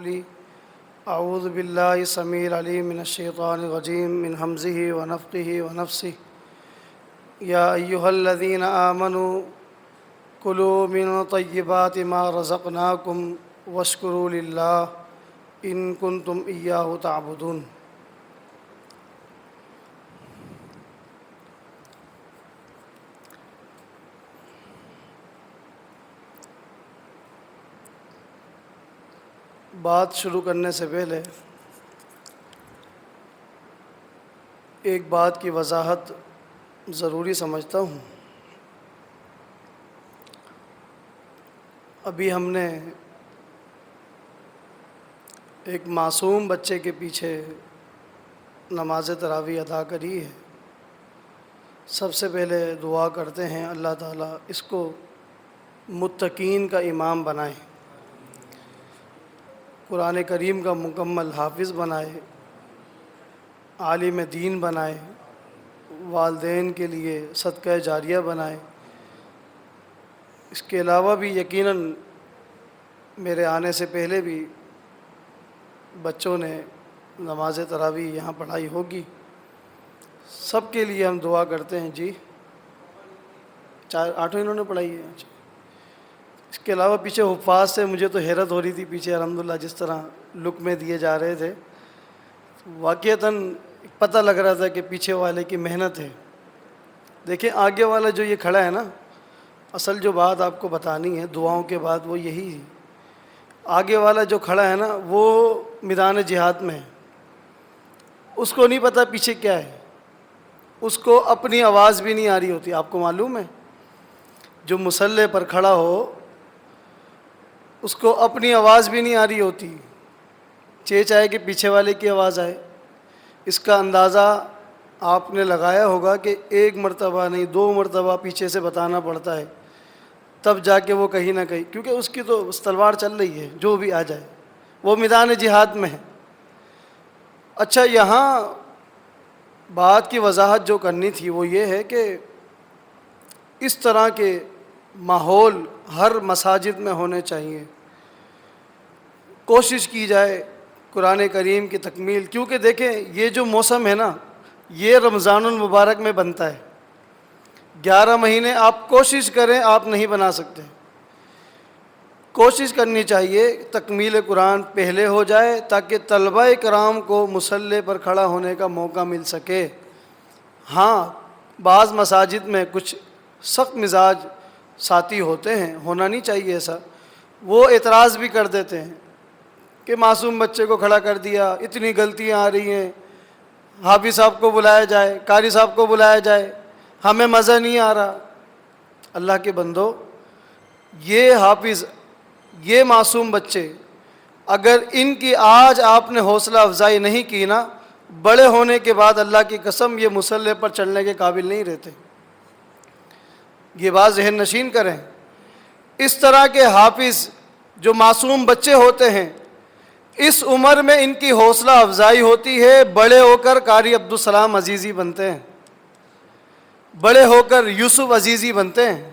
قولي أعوذ بالله السميع العليم من الشيطان الرجيم من همزه ونفخه ونفسه يا أيها الذين آمنوا كلوا من طيبات ما رزقناكم واشكروا لله إن كنتم إياه تعبدون۔ بات شروع کرنے سے پہلے ایک بات کی وضاحت ضروری سمجھتا ہوں۔ ابھی ہم نے ایک معصوم بچے کے پیچھے نماز تراویح ادا کری ہے۔ سب سے پہلے دعا کرتے ہیں اللہ تعالیٰ اس کو متقین کا امام بنائے، قرآن کریم کا مکمل حافظ بنائے، عالم دین بنائے، والدین کے لیے صدقہ جاریہ بنائے۔ اس کے علاوہ بھی یقیناً میرے آنے سے پہلے بھی بچوں نے نماز تراویح یہاں پڑھائی ہوگی، سب کے لیے ہم دعا کرتے ہیں۔ جی 8 انہوں نے پڑھائی ہے۔ اس کے علاوہ پیچھے حفاظ سے مجھے تو حیرت ہو رہی تھی، پیچھے الحمدللہ جس طرح لقمے دیے جا رہے تھے، واقعتاً پتہ لگ رہا تھا کہ پیچھے والے کی محنت ہے۔ دیکھیں آگے والا جو یہ کھڑا ہے نا، اصل جو بات آپ کو بتانی ہے دعاؤں کے بعد وہ یہی ہے۔ آگے والا جو کھڑا ہے نا وہ میدان جہاد میں ہے، اس کو نہیں پتہ پیچھے کیا ہے، اس کو اپنی آواز بھی نہیں آ رہی ہوتی۔ آپ کو معلوم ہے جو مصلی پر کھڑا ہو اس کو اپنی آواز بھی نہیں آ رہی ہوتی، چاہے کہ پیچھے والے کی آواز آئے۔ اس کا اندازہ آپ نے لگایا ہوگا کہ 1 مرتبہ نہیں 2 مرتبہ پیچھے سے بتانا پڑتا ہے، تب جا کے وہ کہیں نہ کہیں، کیونکہ اس کی تو تلوار چل رہی ہے، جو بھی آ جائے وہ میدان جہاد میں ہے۔ اچھا، یہاں بات کی وضاحت جو کرنی تھی وہ یہ ہے کہ اس طرح کے ماحول ہر مساجد میں ہونے چاہیے، کوشش کی جائے قرآن کریم کی تکمیل، کیونکہ دیکھیں یہ جو موسم ہے نا یہ رمضان المبارک میں بنتا ہے۔ 11 مہینے آپ کوشش کریں، آپ نہیں بنا سکتے۔ کوشش کرنی چاہیے تکمیل قرآن پہلے ہو جائے تاکہ طلبہ کرام کو مصلی پر کھڑا ہونے کا موقع مل سکے۔ ہاں بعض مساجد میں کچھ سخت مزاج ساتھی ہوتے ہیں، ہونا نہیں چاہیے ایسا، وہ اعتراض بھی کر دیتے ہیں کہ معصوم بچے کو کھڑا کر دیا، اتنی غلطیاں آ رہی ہیں، حافظ صاحب کو بلایا جائے، قاری صاحب کو بلایا جائے، ہمیں مزہ نہیں آ رہا۔ اللہ کے بندو، یہ حافظ، یہ معصوم بچے اگر ان کی آج آپ نے حوصلہ افزائی نہیں کی نا، بڑے ہونے کے بعد اللہ کی قسم یہ مصلی پر چڑھنے کے قابل نہیں رہتے۔ یہ بات ذہن نشین کریں۔ اس طرح کے حافظ جو معصوم بچے ہوتے ہیں، اس عمر میں ان کی حوصلہ افزائی ہوتی ہے، بڑے ہو کر قاری عبدالسلام عزیزی بنتے ہیں، بڑے ہو کر یوسف عزیزی بنتے ہیں۔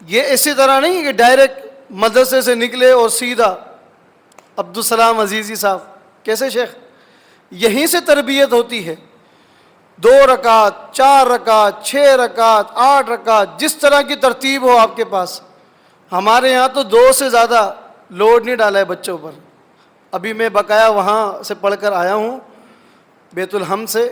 یہ اسی طرح نہیں کہ ڈائریکٹ مدرسے سے نکلے اور سیدھا عبدالسلام عزیزی صاحب، کیسے شیخ؟ یہیں سے تربیت ہوتی ہے۔ 2 رکعت 4 رکعت 6 رکعت 8 رکعت، جس طرح کی ترتیب ہو آپ کے پاس۔ ہمارے یہاں تو 2 سے زیادہ لوڈ نہیں ڈالا ہے بچوں پر۔ ابھی میں بقایا وہاں سے پڑھ کر آیا ہوں بیت الحم سے،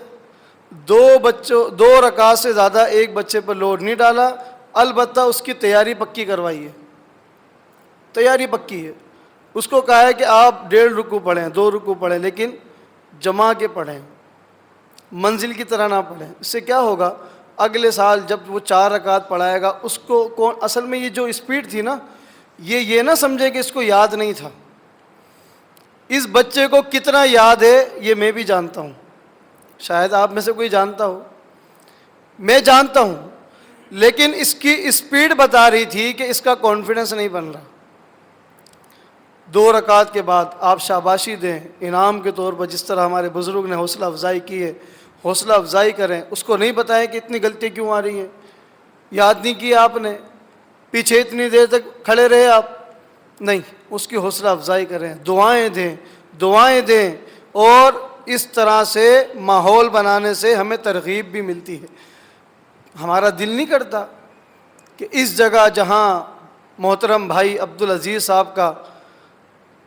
2 رکعت سے زیادہ ایک بچے پر لوڈ نہیں ڈالا، البتہ اس کی تیاری پکی کروائی ہے، تیاری پکی ہے۔ اس کو کہا ہے کہ آپ 1.5 رکوع پڑھیں 2 رکوع پڑھیں، لیکن جما کے پڑھیں، منزل کی طرح نہ پڑھیں۔ اس سے کیا ہوگا، اگلے سال جب وہ 4 رکعت پڑھائے گا اس کو کون، اصل میں یہ جو اسپیڈ تھی نا، یہ نہ سمجھے کہ اس کو یاد نہیں تھا۔ اس بچے کو کتنا یاد ہے یہ میں بھی جانتا ہوں، شاید آپ میں سے کوئی جانتا ہو، میں جانتا ہوں، لیکن اس کی اسپیڈ بتا رہی تھی کہ اس کا کانفیڈنس نہیں بن رہا۔ 2 رکعت کے بعد آپ شاباشی دیں انعام کے طور پر، جس طرح ہمارے بزرگ نے حوصلہ افزائی کی ہے، حوصلہ افزائی کریں۔ اس کو نہیں بتائیں کہ اتنی غلطی کیوں آ رہی ہیں، یاد نہیں کی آپ نے، پیچھے اتنی دیر تک کھڑے رہے آپ، نہیں، اس کی حوصلہ افزائی کریں، دعائیں دیں، اور اس طرح سے ماحول بنانے سے ہمیں ترغیب بھی ملتی ہے۔ ہمارا دل نہیں کرتا کہ اس جگہ جہاں محترم بھائی عبدالعزیز صاحب کا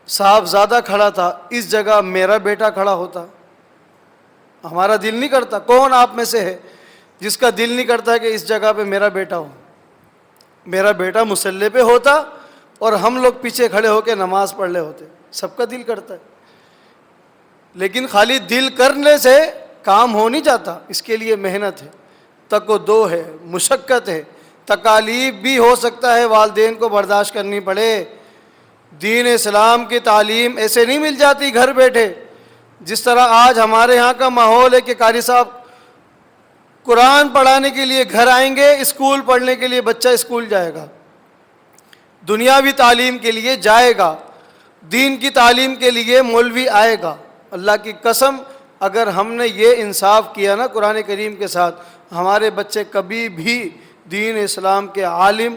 صاحبزادہ کھڑا تھا، اس جگہ میرا بیٹا کھڑا ہوتا؟ ہمارا دل نہیں کرتا؟ کون آپ میں سے ہے جس کا دل نہیں کرتا کہ اس جگہ پہ میرا بیٹا ہو، میرا بیٹا مصلی پہ ہوتا اور ہم لوگ پیچھے کھڑے ہو کے نماز پڑھ لے ہوتے؟ سب کا دل کرتا ہے، لیکن خالی دل کرنے سے کام ہو نہیں جاتا، اس کے لیے محنت ہے، تک و دو ہے، مشقت ہے، تکالیف بھی ہو سکتا ہے والدین کو برداشت کرنی پڑے۔ دین اسلام کی تعلیم ایسے نہیں مل جاتی گھر بیٹھے، جس طرح آج ہمارے ہاں کا ماحول ہے کہ قاری صاحب قرآن پڑھانے کے لیے گھر آئیں گے، اسکول پڑھنے کے لیے بچہ اسکول جائے گا، دنیاوی تعلیم کے لیے جائے گا، دین کی تعلیم کے لیے مولوی آئے گا۔ اللہ کی قسم اگر ہم نے یہ انصاف کیا نا قرآن کریم کے ساتھ، ہمارے بچے کبھی بھی دین اسلام کے عالم،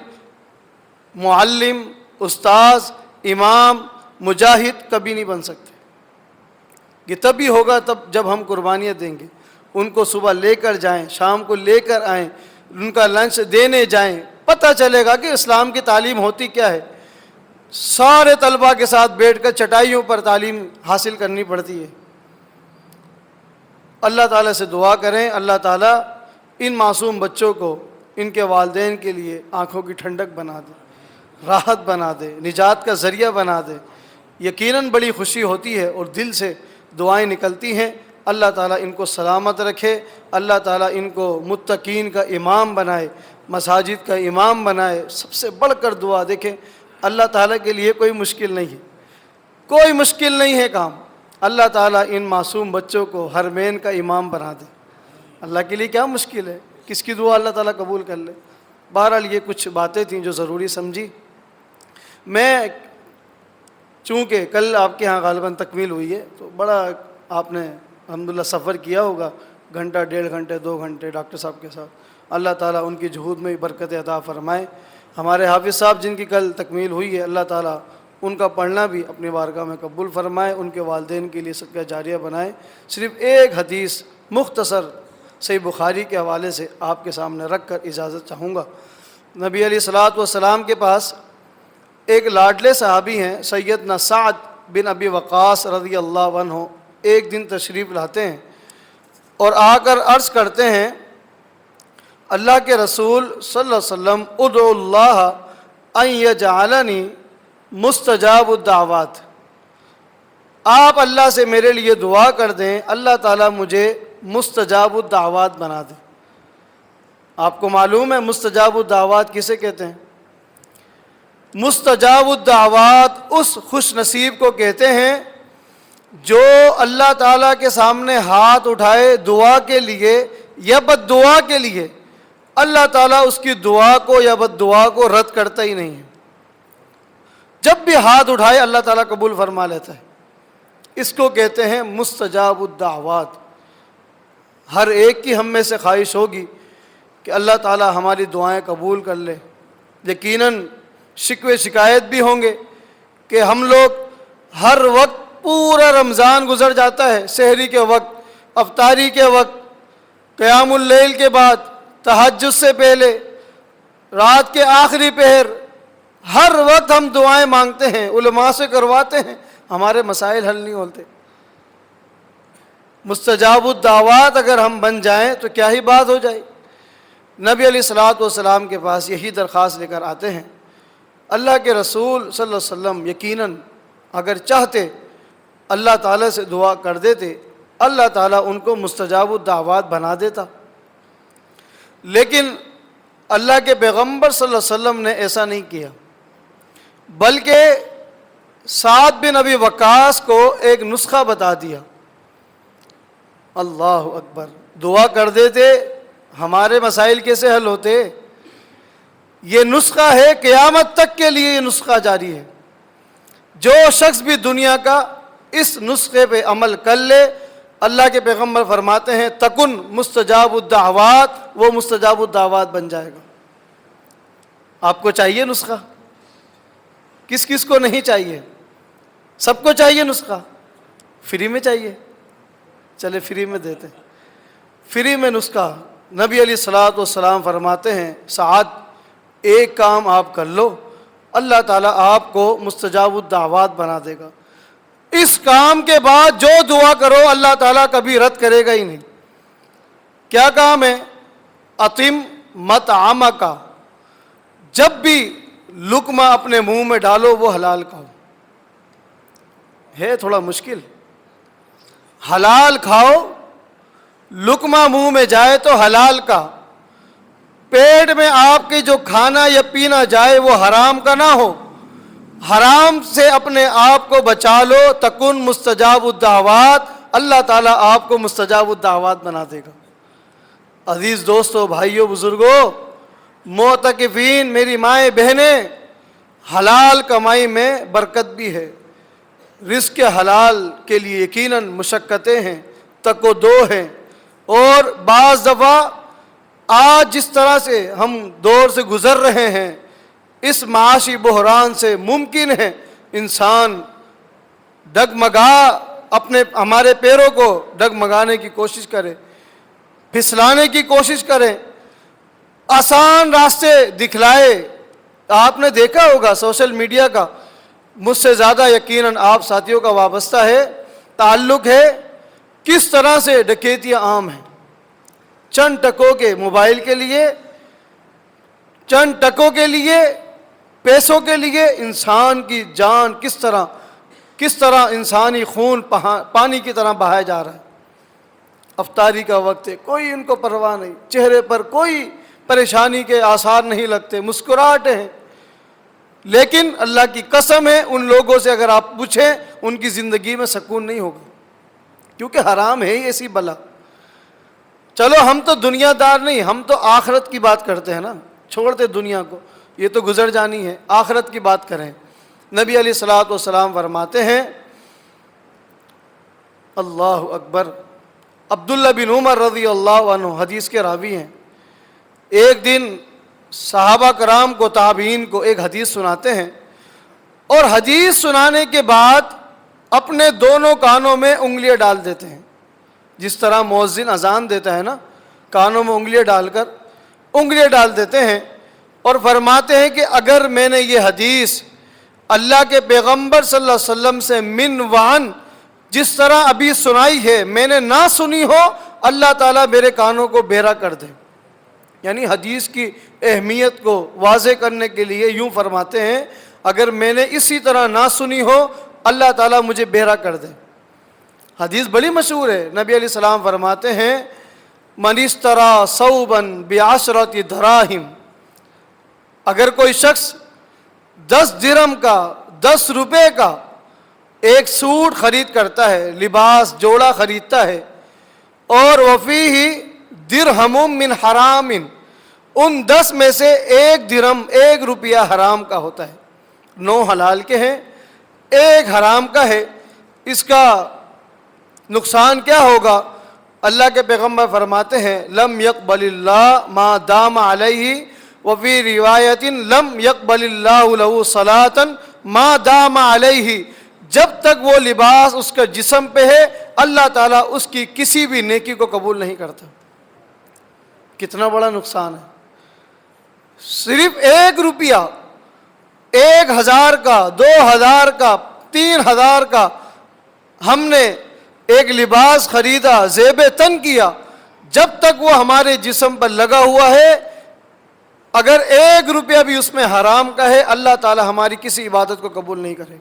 معلم، استاذ، امام، مجاہد کبھی نہیں بن سکتے۔ یہ تبھی ہوگا تب جب ہم قربانیاں دیں گے، ان کو صبح لے کر جائیں، شام کو لے کر آئیں، ان کا لنچ دینے جائیں، پتہ چلے گا کہ اسلام کی تعلیم ہوتی کیا ہے۔ سارے طلباء کے ساتھ بیٹھ کر چٹائیوں پر تعلیم حاصل کرنی پڑتی ہے۔ اللہ تعالیٰ سے دعا کریں، اللہ تعالیٰ ان معصوم بچوں کو ان کے والدین کے لیے آنکھوں کی ٹھنڈک بنا دے، راحت بنا دے، نجات کا ذریعہ بنا دے۔ یقیناً بڑی خوشی ہوتی ہے اور دل سے دعائیں نکلتی ہیں۔ اللہ تعالیٰ ان کو سلامت رکھے، اللہ تعالیٰ ان کو متقین کا امام بنائے، مساجد کا امام بنائے۔ سب سے بڑھ کر دعا دیکھیں، اللہ تعالیٰ کے لیے کوئی مشکل نہیں ہے، کوئی مشکل نہیں ہے کام۔ اللہ تعالیٰ ان معصوم بچوں کو حرمین کا امام بنا دے، اللہ کے لیے کیا مشکل ہے؟ کس کی دعا اللہ تعالیٰ قبول کر لے۔ بہرحال یہ کچھ باتیں تھیں جو ضروری سمجھی۔ میں چونکہ کل آپ کے ہاں غالباً تکمیل ہوئی ہے، تو بڑا آپ نے الحمدللہ سفر کیا ہوگا، گھنٹہ، 1.5 گھنٹے، 2 گھنٹے ڈاکٹر صاحب کے ساتھ۔ اللہ تعالیٰ ان کی جہود میں بھی برکت عطا فرمائے۔ ہمارے حافظ صاحب جن کی کل تکمیل ہوئی ہے، اللہ تعالیٰ ان کا پڑھنا بھی اپنی بارگاہ میں قبول فرمائے، ان کے والدین کے لیے صدقہ جاریہ بنائے۔ صرف ایک حدیث مختصر صحیح بخاری کے حوالے سے آپ کے سامنے رکھ کر اجازت چاہوں گا۔ نبی علیہ الصلوۃ والسلام کے پاس ایک لاڈلے صحابی ہیں، سیدنا سعد بن ابی وقاص رضی اللہ عنہ، ایک دن تشریف لاتے ہیں اور آ کر عرض کرتے ہیں، اللہ کے رسول صلی اللہ علیہ وسلم ادعو اللہ ان یجعلنی مستجاب الدعوات، آپ اللہ سے میرے لیے دعا کر دیں اللہ تعالیٰ مجھے مستجاب الدعوات بنا دے۔ آپ کو معلوم ہے مستجاب الدعوات کسے کہتے ہیں؟ مستجاب الدعوات اس خوش نصیب کو کہتے ہیں جو اللہ تعالیٰ کے سامنے ہاتھ اٹھائے دعا کے لیے یا بد دعا کے لیے، اللہ تعالیٰ اس کی دعا کو یا بد دعا کو رد کرتا ہی نہیں ہے۔ جب بھی ہاتھ اٹھائے اللہ تعالیٰ قبول فرما لیتا ہے۔ اس کو کہتے ہیں مستجاب الدعوات۔ ہر ایک کی ہم میں سے خواہش ہوگی کہ اللہ تعالیٰ ہماری دعائیں قبول کر لے۔ یقیناً شکوے شکایت بھی ہوں گے کہ ہم لوگ ہر وقت، پورا رمضان گزر جاتا ہے، سحری کے وقت، افطاری کے وقت، قیام اللیل کے بعد، تہجد سے پہلے، رات کے آخری پہر، ہر وقت ہم دعائیں مانگتے ہیں، علماء سے کرواتے ہیں، ہمارے مسائل حل نہیں ہوتے۔ مستجاب الدعوات اگر ہم بن جائیں تو کیا ہی بات ہو جائے۔ نبی علیہ الصلوۃ والسلام کے پاس یہی درخواست لے کر آتے ہیں۔ اللہ کے رسول صلی اللہ علیہ وسلم یقیناً اگر چاہتے اللہ تعالیٰ سے دعا کر دیتے، اللہ تعالیٰ ان کو مستجاب الدعوات بنا دیتا، لیکن اللہ کے پیغمبر صلی اللہ علیہ وسلم نے ایسا نہیں کیا، بلکہ سعد بن ابی وقاص کو ایک نسخہ بتا دیا۔ اللہ اکبر، دعا کر دیتے ہمارے مسائل کیسے حل ہوتے؟ یہ نسخہ ہے، قیامت تک کے لیے یہ نسخہ جاری ہے۔ جو شخص بھی دنیا کا اس نسخے پہ عمل کر لے، اللہ کے پیغمبر فرماتے ہیں تکن مستجاب الدعوات، وہ مستجاب الدعوات بن جائے گا۔ آپ کو چاہیے نسخہ؟ کس کس کو نہیں چاہیے؟ سب کو چاہیے نسخہ، فری میں چاہیے، چلے فری میں دیتے، فری میں نسخہ۔ نبی علیہ الصلوۃ والسلام فرماتے ہیں سعد ایک کام آپ کر لو، اللہ تعالیٰ آپ کو مستجاب الدعوات بنا دے گا، اس کام کے بعد جو دعا کرو اللہ تعالیٰ کبھی رد کرے گا ہی نہیں۔ کیا کام ہے؟ اطم مطعمک، جب بھی لقمہ اپنے منہ میں ڈالو وہ حلال کھاؤ۔ ہے تھوڑا مشکل، حلال کھاؤ، لقمہ منہ میں جائے تو حلال کا، پیٹ میں آپ کے جو کھانا یا پینا جائے وہ حرام کا نہ ہو، حرام سے اپنے آپ کو بچا لو، تکن مستجاب الدعوات، اللہ تعالیٰ آپ کو مستجاب الدعوات بنا دے گا۔ عزیز دوستو، بھائیو، بزرگوں، معتکفین، میری مائیں بہنیں، حلال کمائی میں برکت بھی ہے، رزق حلال کے لیے یقیناً مشقتیں ہیں، تک و دو ہیں، اور بعض دفعہ آج جس طرح سے ہم دور سے گزر رہے ہیں اس معاشی بحران سے ممکن ہے انسان ہمارے پیروں کو ڈگمگانے کی کوشش کرے، پھسلانے کی کوشش کرے، آسان راستے دکھلائے۔ آپ نے دیکھا ہوگا سوشل میڈیا کا، مجھ سے زیادہ یقیناً آپ ساتھیوں کا وابستہ ہے، تعلق ہے، کس طرح سے ڈکیتیاں عام ہیں۔ چند ٹکوں کے موبائل کے لیے، چند ٹکوں کے لیے، پیسوں کے لیے انسان کی جان کس طرح انسانی خون پانی کی طرح بہایا جا رہا ہے۔ افطاری کا وقت ہے، کوئی ان کو پرواہ نہیں، چہرے پر کوئی پریشانی کے آثار نہیں لگتے، مسکراہٹیں ہیں، لیکن اللہ کی قسم ہے ان لوگوں سے اگر آپ پوچھیں ان کی زندگی میں سکون نہیں ہوگا، کیونکہ حرام ہے ہی ایسی بلا۔ چلو ہم تو دنیا دار نہیں، ہم تو آخرت کی بات کرتے ہیں نا، چھوڑ دے دنیا کو، یہ تو گزر جانی ہے، آخرت کی بات کریں۔ نبی علیہ الصلوۃ والسلام فرماتے ہیں، اللہ اکبر، عبداللہ بن عمر رضی اللہ عنہ حدیث کے راوی ہیں، ایک دن صحابہ کرام کو، تابعین کو ایک حدیث سناتے ہیں، اور حدیث سنانے کے بعد اپنے دونوں کانوں میں انگلیاں ڈال دیتے ہیں، جس طرح مؤذن اذان دیتا ہے نا، کانوں میں انگلیاں ڈال دیتے ہیں، اور فرماتے ہیں کہ اگر میں نے یہ حدیث اللہ کے پیغمبر صلی اللہ علیہ وسلم سے من وعن جس طرح ابھی سنائی ہے میں نے نہ سنی ہو، اللہ تعالیٰ میرے کانوں کو بہرا کر دے۔ یعنی حدیث کی اہمیت کو واضح کرنے کے لیے یوں فرماتے ہیں، اگر میں نے اسی طرح نہ سنی ہو اللہ تعالیٰ مجھے بہرا کر دے۔ حدیث بڑی مشہور ہے، نبی علیہ السلام فرماتے ہیں، من اشتری ثوبا بعشرۃ دراہم، اگر کوئی شخص 10 درہم کا، 10 روپے کا ایک سوٹ خرید کرتا ہے، لباس جوڑا خریدتا ہے، اور وفیہ درہم من حرام، ان 10 میں سے 1 درہم 1 روپیہ حرام کا ہوتا ہے، 9 حلال کے ہیں، 1 حرام کا ہے، اس کا نقصان کیا ہوگا؟ اللہ کے پیغمبر فرماتے ہیں، لم یقبل اللہ ما دام علیہ، وفی روایت لم یقبل اللہ له صلاۃ ما دام علیہ، جب تک وہ لباس اس کا جسم پہ ہے اللہ تعالیٰ اس کی کسی بھی نیکی کو قبول نہیں کرتا۔ کتنا بڑا نقصان ہے، صرف 1 روپیہ، 1000 کا، 2000 کا، 3000 کا ہم نے ایک لباس خریدا، زیب تن کیا، جب تک وہ ہمارے جسم پر لگا ہوا ہے، اگر 1 روپیہ بھی اس میں حرام کا ہے اللہ تعالیٰ ہماری کسی عبادت کو قبول نہیں کرے۔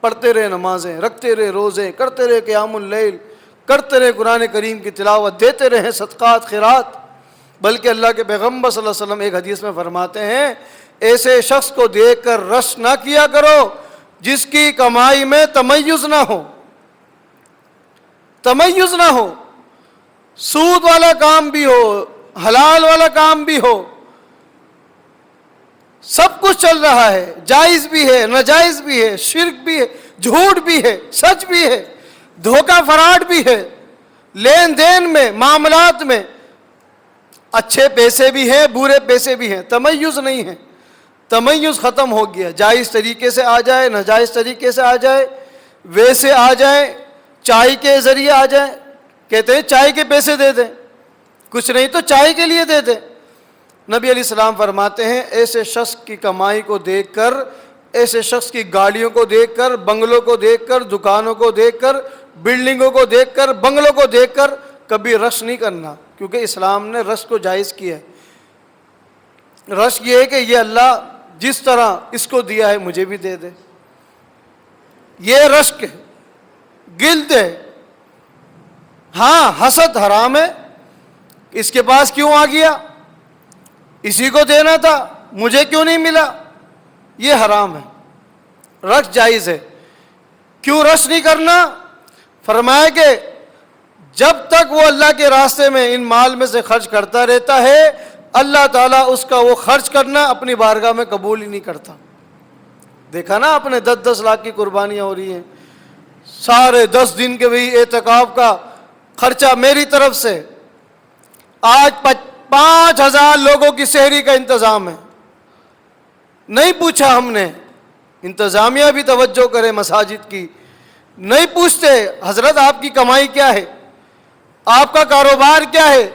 پڑھتے رہے نمازیں، رکھتے رہے روزے، کرتے رہے قیام اللیل، کرتے رہے قرآن کریم کی تلاوت، دیتے رہے صدقات خیرات، بلکہ اللہ کے پیغمبر صلی اللہ علیہ وسلم ایک حدیث میں فرماتے ہیں، ایسے شخص کو دیکھ کر رش نہ کیا کرو جس کی کمائی میں تمیز نہ ہو، تمیز نہ ہو، سود والا کام بھی ہو، حلال والا کام بھی ہو، سب کچھ چل رہا ہے، جائز بھی ہے، ناجائز بھی ہے، شرک بھی ہے، جھوٹ بھی ہے، سچ بھی ہے، دھوکہ فراڈ بھی ہے، لین دین میں، معاملات میں اچھے پیسے بھی ہیں، برے پیسے بھی ہیں، تمیز نہیں ہے۔ تمیز ختم ہو گیا، جائز طریقے سے آ جائے، ناجائز طریقے سے آ جائے، ویسے آ جائیں، چائے کے ذریعے آ جائیں، کہتے ہیں چائے کے پیسے دے دیں، کچھ نہیں تو چائے کے لیے دے دیں۔ نبی علیہ السلام فرماتے ہیں ایسے شخص کی کمائی کو دیکھ کر، ایسے شخص کی گاڑیوں کو دیکھ کر، بنگلوں کو دیکھ کر، دکانوں کو دیکھ کر، بلڈنگوں کو دیکھ کر، بنگلوں کو دیکھ کر کبھی رش نہیں کرنا، کیونکہ اسلام نے رش کو جائز کیا ہے۔ رش یہ ہے کہ یہ اللہ جس طرح اس کو دیا ہے مجھے بھی دے دے، یہ رشک ہے، گلد ہے۔ ہاں حسد حرام ہے، اس کے پاس کیوں آ گیا، اسی کو دینا تھا، مجھے کیوں نہیں ملا، یہ حرام ہے۔ رش جائز ہے۔ کیوں رش نہیں کرنا؟ فرمایا کہ جب تک وہ اللہ کے راستے میں ان مال میں سے خرچ کرتا رہتا ہے، اللہ تعالیٰ اس کا وہ خرچ کرنا اپنی بارگاہ میں قبول ہی نہیں کرتا۔ دیکھا نا آپ نے 10-10 لاکھ کی قربانیاں ہو رہی ہیں، سارے 10 دن کے بھی اعتکاف کا خرچہ میری طرف سے۔ آج 5,000 لوگوں کی سحری کا انتظام ہے، نہیں پوچھا ہم نے، انتظامیہ بھی توجہ کرے مساجد کی، نہیں پوچھتے حضرت آپ کی کمائی کیا ہے، آپ کا کاروبار کیا ہے،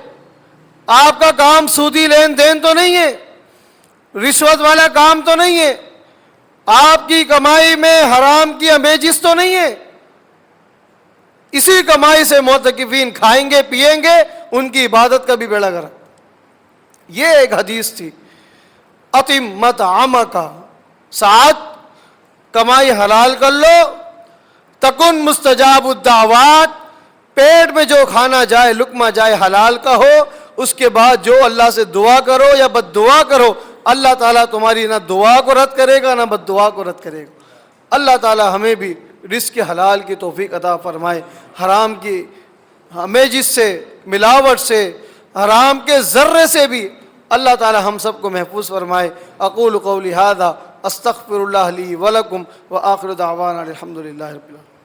آپ کا کام سودی لین دین تو نہیں ہے، رشوت والا کام تو نہیں ہے، آپ کی کمائی میں حرام کی امیجز تو نہیں ہے۔ اسی کمائی سے معتکفین کھائیں گے پیئیں گے، ان کی عبادت کا بھی بیڑا گرک۔ یہ ایک حدیث تھی، اتم مطعمک، ساتھ کمائی حلال کر لو، تکن مستجاب الدعوات، پیٹ میں جو کھانا جائے لقمہ جائے حلال کا ہو، اس کے بعد جو اللہ سے دعا کرو یا بد دعا کرو، اللہ تعالیٰ تمہاری نہ دعا کو رد کرے گا نہ بد دعا کو رد کرے گا۔ اللہ تعالیٰ ہمیں بھی رزق حلال کی توفیق عطا فرمائے، حرام کی امیجز سے، ملاوٹ سے، حرام کے ذرے سے بھی اللہ تعالیٰ ہم سب کو محفوظ فرمائے۔ اقول قولی ھذا استغفر اللہ لی ولکم وآخر دعوانا الحمد للہ رب العالمین۔